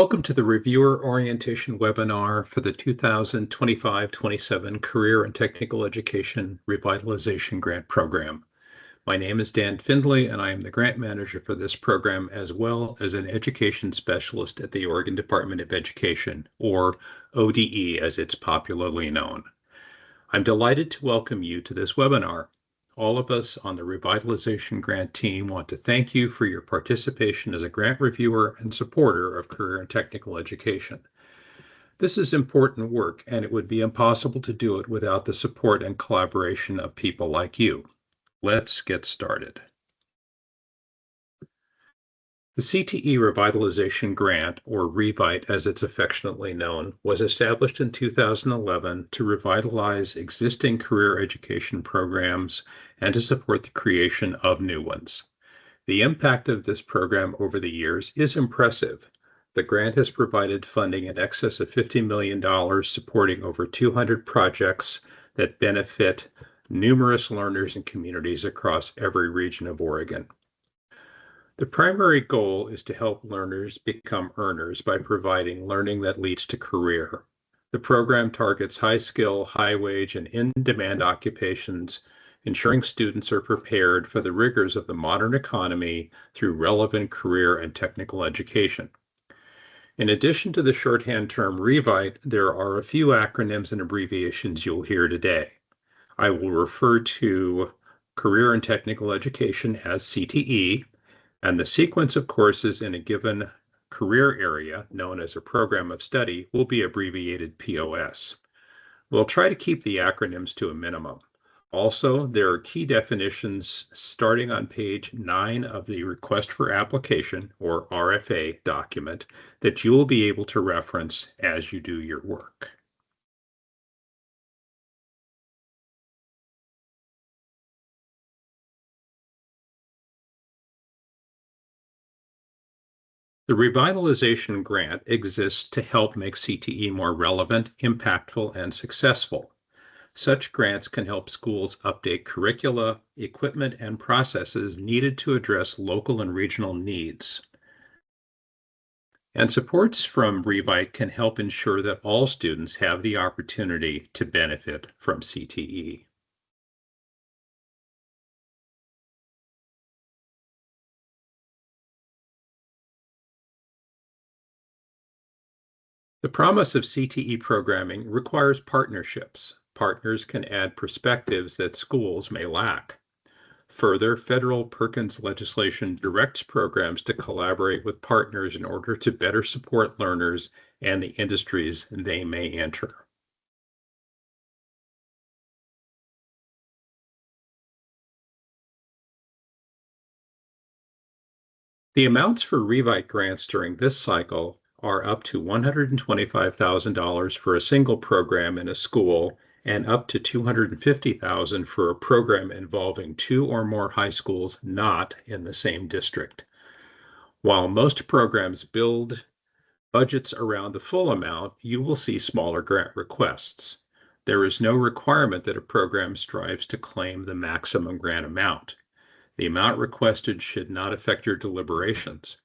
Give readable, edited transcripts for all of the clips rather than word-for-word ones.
Welcome to the Reviewer Orientation webinar for the 2025-27 Career and Technical Education Revitalization Grant Program. My name is Dan Findlay, and I am the grant manager for this program, as well as an education specialist at the Oregon Department of Education, or ODE as it's popularly known. I'm delighted to welcome you to this webinar. All of us on the Revitalization Grant team want to thank you for your participation as a grant reviewer and supporter of career and technical education. This is important work, and it would be impossible to do it without the support and collaboration of people like you. Let's get started. The CTE Revitalization Grant, or Revite as it's affectionately known, was established in 2011 to revitalize existing career education programs and to support the creation of new ones. The impact of this program over the years is impressive. The grant has provided funding in excess of $50 million, supporting over 200 projects that benefit numerous learners and communities across every region of Oregon. The primary goal is to help learners become earners by providing learning that leads to career. The program targets high-skill, high-wage, and in-demand occupations, ensuring students are prepared for the rigors of the modern economy through relevant career and technical education. In addition to the shorthand term Revite, there are a few acronyms and abbreviations you'll hear today. I will refer to Career and Technical Education as CTE, and the sequence of courses in a given career area, known as a program of study, will be abbreviated POS. We'll try to keep the acronyms to a minimum. Also, there are key definitions starting on page 9 of the Request for Application, or RFA, document that you will be able to reference as you do your work. The Revitalization Grant exists to help make CTE more relevant, impactful, and successful. Such grants can help schools update curricula, equipment, and processes needed to address local and regional needs. And supports from Revite can help ensure that all students have the opportunity to benefit from CTE. The promise of CTE programming requires partnerships. Partners can add perspectives that schools may lack. Further, federal Perkins legislation directs programs to collaborate with partners in order to better support learners and the industries they may enter. The amounts for Revite grants during this cycle are up to $125,000 for a single program in a school and up to $250,000 for a program involving 2 or more high schools not in the same district. While most programs build budgets around the full amount, you will see smaller grant requests. There is no requirement that a program strives to claim the maximum grant amount. The amount requested should not affect your deliberations.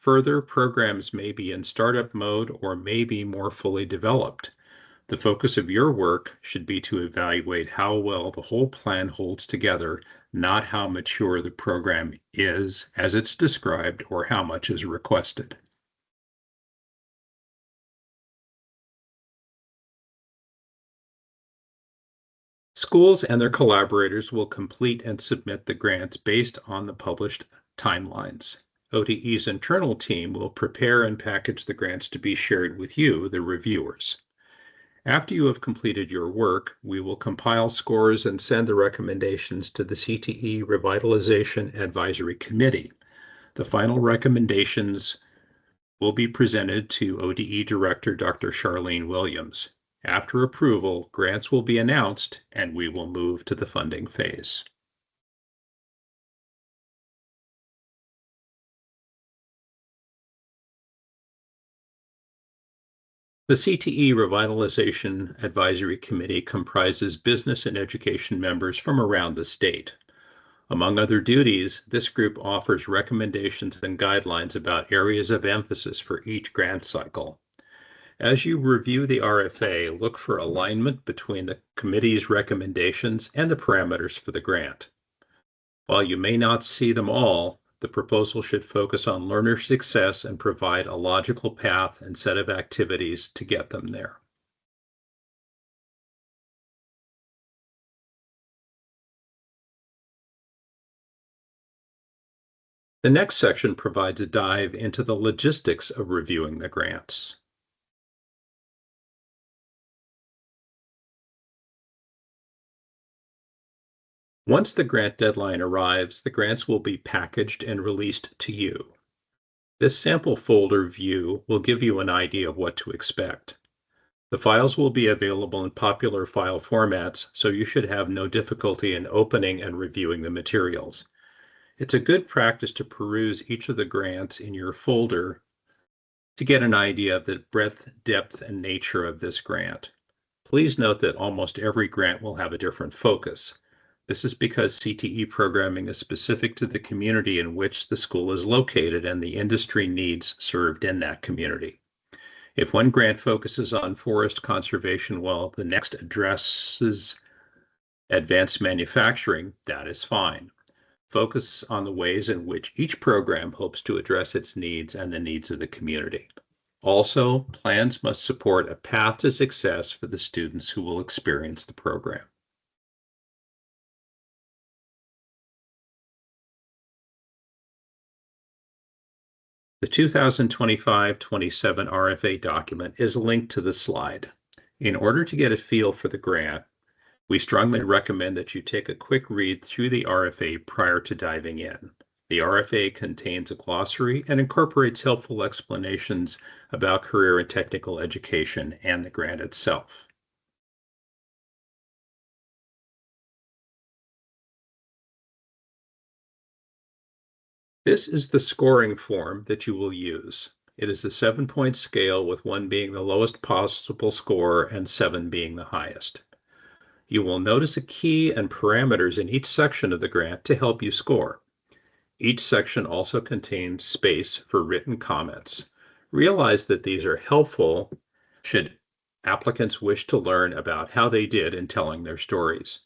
Further, programs may be in startup mode or may be more fully developed. The focus of your work should be to evaluate how well the whole plan holds together, not how mature the program is as it's described or how much is requested. Schools and their collaborators will complete and submit the grants based on the published timelines. ODE's internal team will prepare and package the grants to be shared with you, the reviewers. After you have completed your work, we will compile scores and send the recommendations to the CTE Revitalization Advisory Committee. The final recommendations will be presented to ODE Director Dr. Charlene Williams. After approval, grants will be announced and we will move to the funding phase. The CTE Revitalization Advisory Committee comprises business and education members from around the state. Among other duties, this group offers recommendations and guidelines about areas of emphasis for each grant cycle. As you review the RFA, look for alignment between the committee's recommendations and the parameters for the grant. While you may not see them all, the proposal should focus on learner success and provide a logical path and set of activities to get them there. The next section provides a dive into the logistics of reviewing the grants. Once the grant deadline arrives, the grants will be packaged and released to you. This sample folder view will give you an idea of what to expect. The files will be available in popular file formats, so you should have no difficulty in opening and reviewing the materials. It's a good practice to peruse each of the grants in your folder to get an idea of the breadth, depth, and nature of this grant. Please note that almost every grant will have a different focus. This is because CTE programming is specific to the community in which the school is located and the industry needs served in that community. If one grant focuses on forest conservation while the next addresses advanced manufacturing, that is fine. Focus on the ways in which each program hopes to address its needs and the needs of the community. Also, plans must support a path to success for the students who will experience the program. The 2025-27 RFA document is linked to the slide. In order to get a feel for the grant, we strongly recommend that you take a quick read through the RFA prior to diving in. The RFA contains a glossary and incorporates helpful explanations about career and technical education and the grant itself. This is the scoring form that you will use. It is a 7-point scale, with 1 being the lowest possible score and 7 being the highest. You will notice a key and parameters in each section of the grant to help you score. Each section also contains space for written comments. Realize that these are helpful should applicants wish to learn about how they did in telling their stories.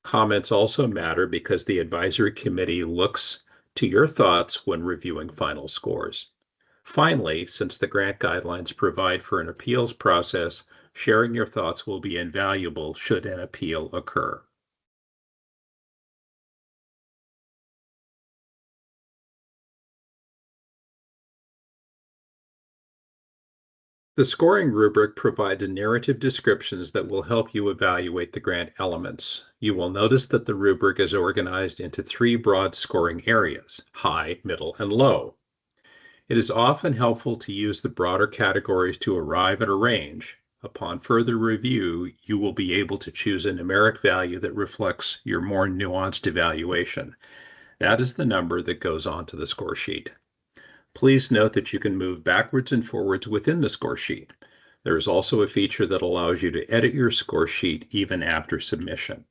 Comments also matter because the advisory committee looks to your thoughts when reviewing final scores. Finally, since the grant guidelines provide for an appeals process, sharing your thoughts will be invaluable should an appeal occur. The scoring rubric provides narrative descriptions that will help you evaluate the grant elements. You will notice that the rubric is organized into 3 broad scoring areas: high, middle, and low. It is often helpful to use the broader categories to arrive at a range. Upon further review, you will be able to choose a numeric value that reflects your more nuanced evaluation. That is the number that goes onto the score sheet. Please note that you can move backwards and forwards within the score sheet. There is also a feature that allows you to edit your score sheet even after submission.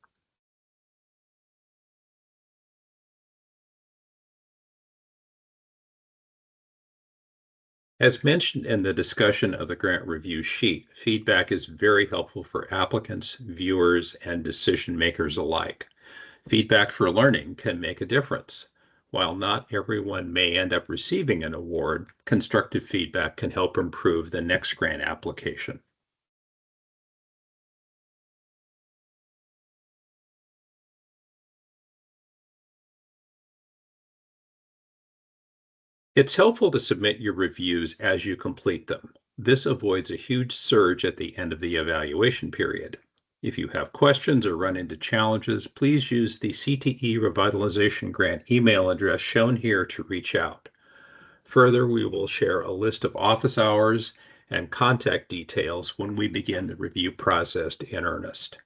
As mentioned in the discussion of the grant review sheet, feedback is very helpful for applicants, viewers, and decision makers alike. Feedback for learning can make a difference. While not everyone may end up receiving an award, constructive feedback can help improve the next grant application. It's helpful to submit your reviews as you complete them. This avoids a huge surge at the end of the evaluation period. If you have questions or run into challenges, please use the CTE Revitalization Grant email address shown here to reach out. Further, we will share a list of office hours and contact details when we begin the review process in earnest.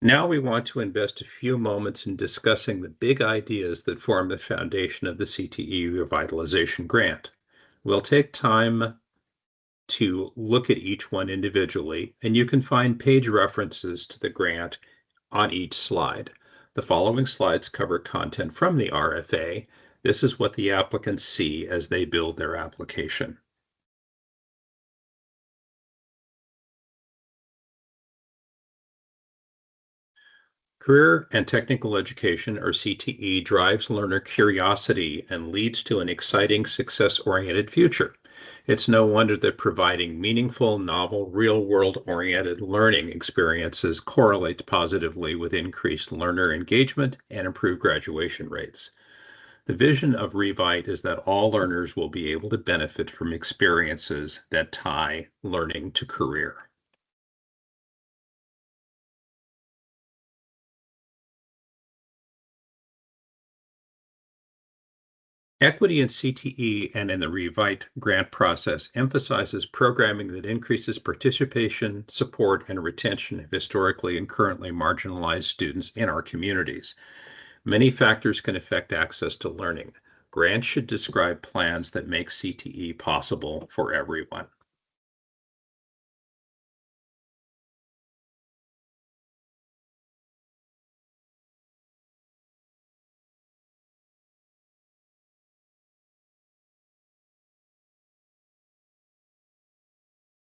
Now we want to invest a few moments in discussing the big ideas that form the foundation of the CTE Revitalization Grant. We'll take time to look at each one individually, and you can find page references to the grant on each slide. The following slides cover content from the RFA. This is what the applicants see as they build their application. Career and technical education, or CTE, drives learner curiosity and leads to an exciting, success-oriented future. It's no wonder that providing meaningful, novel, real-world oriented learning experiences correlates positively with increased learner engagement and improved graduation rates. The vision of Revite is that all learners will be able to benefit from experiences that tie learning to career. Equity in CTE and in the Revite grant process emphasizes programming that increases participation, support, and retention of historically and currently marginalized students in our communities. Many factors can affect access to learning. Grants should describe plans that make CTE possible for everyone.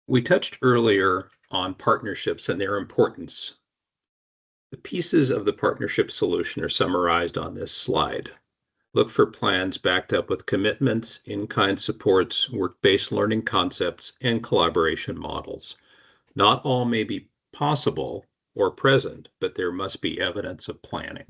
We touched earlier on partnerships and their importance. The pieces of the partnership solution are summarized on this slide. Look for plans backed up with commitments, in-kind supports, work-based learning concepts, and collaboration models. Not all may be possible or present, but there must be evidence of planning.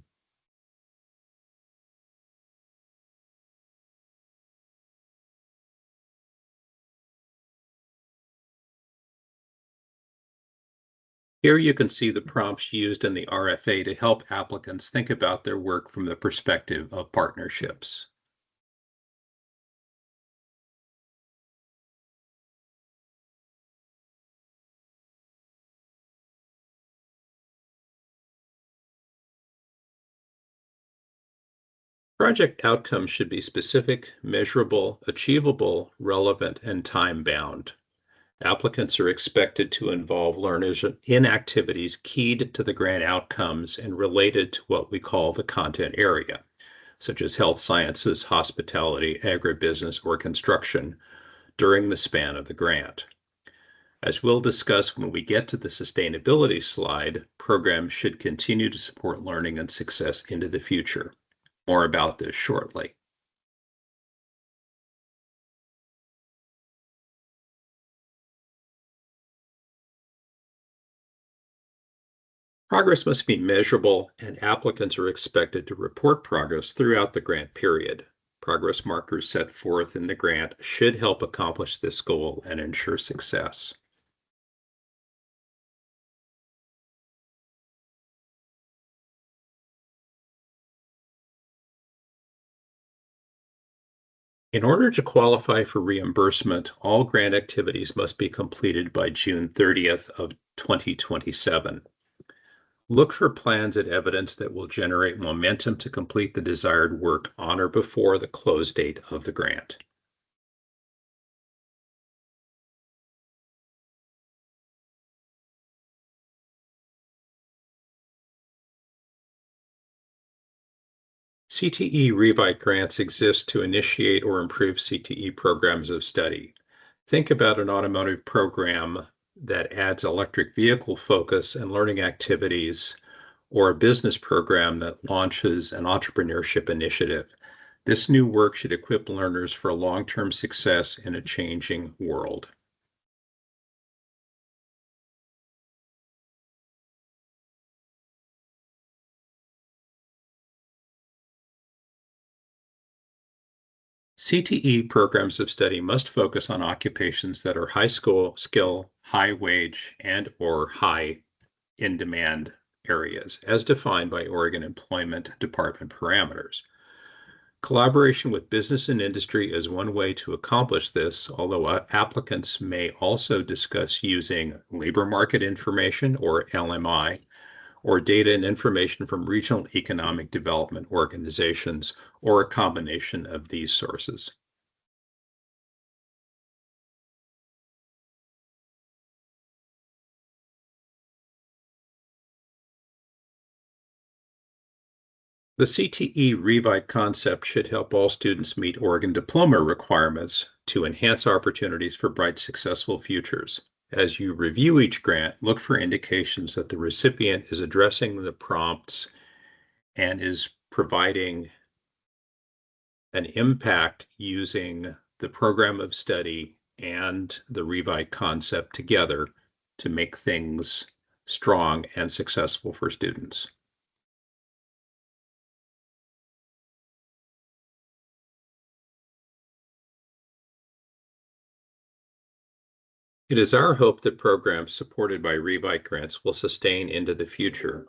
Here you can see the prompts used in the RFA to help applicants think about their work from the perspective of partnerships. Project outcomes should be specific, measurable, achievable, relevant, and time-bound. Applicants are expected to involve learners in activities keyed to the grant outcomes and related to what we call the content area, such as health sciences, hospitality, agribusiness, or construction, during the span of the grant. As we'll discuss when we get to the sustainability slide, programs should continue to support learning and success into the future. More about this shortly. Progress must be measurable, and applicants are expected to report progress throughout the grant period. Progress markers set forth in the grant should help accomplish this goal and ensure success. In order to qualify for reimbursement, all grant activities must be completed by June 30th of 2027. Look for plans and evidence that will generate momentum to complete the desired work on or before the close date of the grant. CTE Revite grants exist to initiate or improve CTE programs of study. Think about an automotive program that adds electric vehicle focus and learning activities, or a business program that launches an entrepreneurship initiative. This new work should equip learners for long-term success in a changing world. CTE programs of study must focus on occupations that are high school skill, high wage, and or high in demand areas, as defined by Oregon Employment Department parameters. Collaboration with business and industry is one way to accomplish this, although applicants may also discuss using labor market information, or LMI, or data and information from regional economic development organizations, or a combination of these sources. The CTE Revite concept should help all students meet Oregon diploma requirements to enhance opportunities for bright, successful futures. As you review each grant, look for indications that the recipient is addressing the prompts and is providing an impact using the program of study and the Revite concept together to make things strong and successful for students. It is our hope that programs supported by Revite grants will sustain into the future,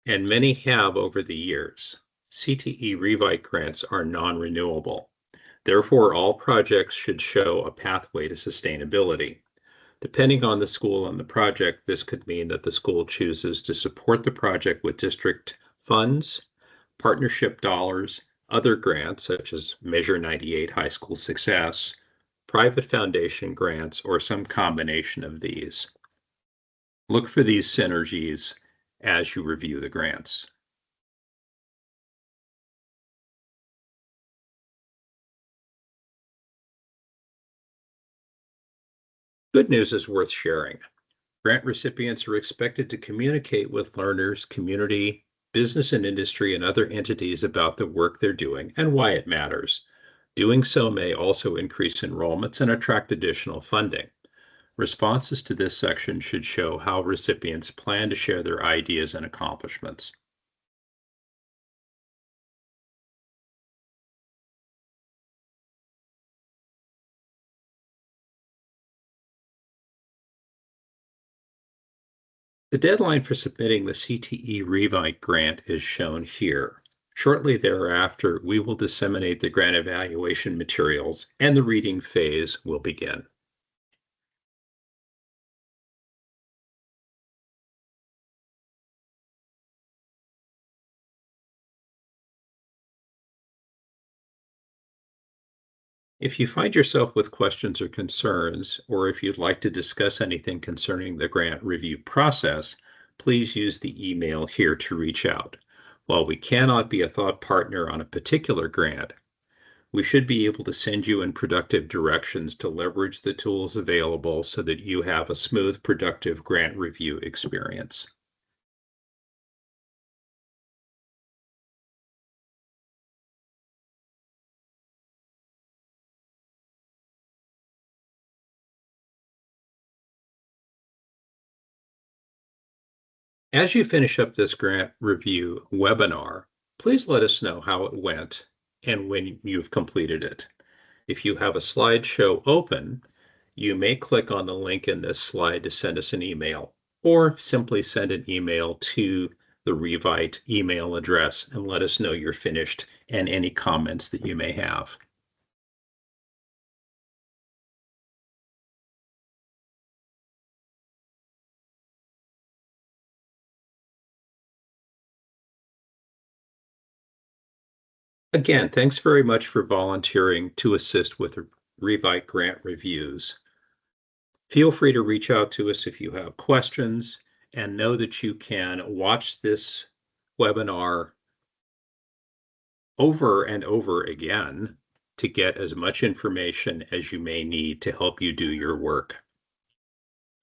and many have over the years. CTE Revite grants are non-renewable. Therefore, all projects should show a pathway to sustainability. Depending on the school and the project, this could mean that the school chooses to support the project with district funds, partnership dollars, other grants such as Measure 98 High School Success, private foundation grants, or some combination of these. Look for these synergies as you review the grants. Good news is worth sharing. Grant recipients are expected to communicate with learners, community, business and industry, and other entities about the work they're doing and why it matters. Doing so may also increase enrollments and attract additional funding. Responses to this section should show how recipients plan to share their ideas and accomplishments. The deadline for submitting the CTE Revite grant is shown here. Shortly thereafter, we will disseminate the grant evaluation materials and the reading phase will begin. If you find yourself with questions or concerns, or if you'd like to discuss anything concerning the grant review process, please use the email here to reach out. While we cannot be a thought partner on a particular grant, we should be able to send you in productive directions to leverage the tools available so that you have a smooth, productive grant review experience. As you finish up this grant review webinar, please let us know how it went and when you've completed it. If you have a slideshow open, you may click on the link in this slide to send us an email, or simply send an email to the Revite email address and let us know you're finished and any comments that you may have. Again, thanks very much for volunteering to assist with Revite grant reviews. Feel free to reach out to us if you have questions, and know that you can watch this webinar over and over again to get as much information as you may need to help you do your work.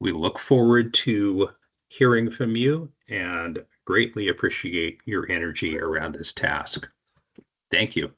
We look forward to hearing from you and greatly appreciate your energy around this task. Thank you.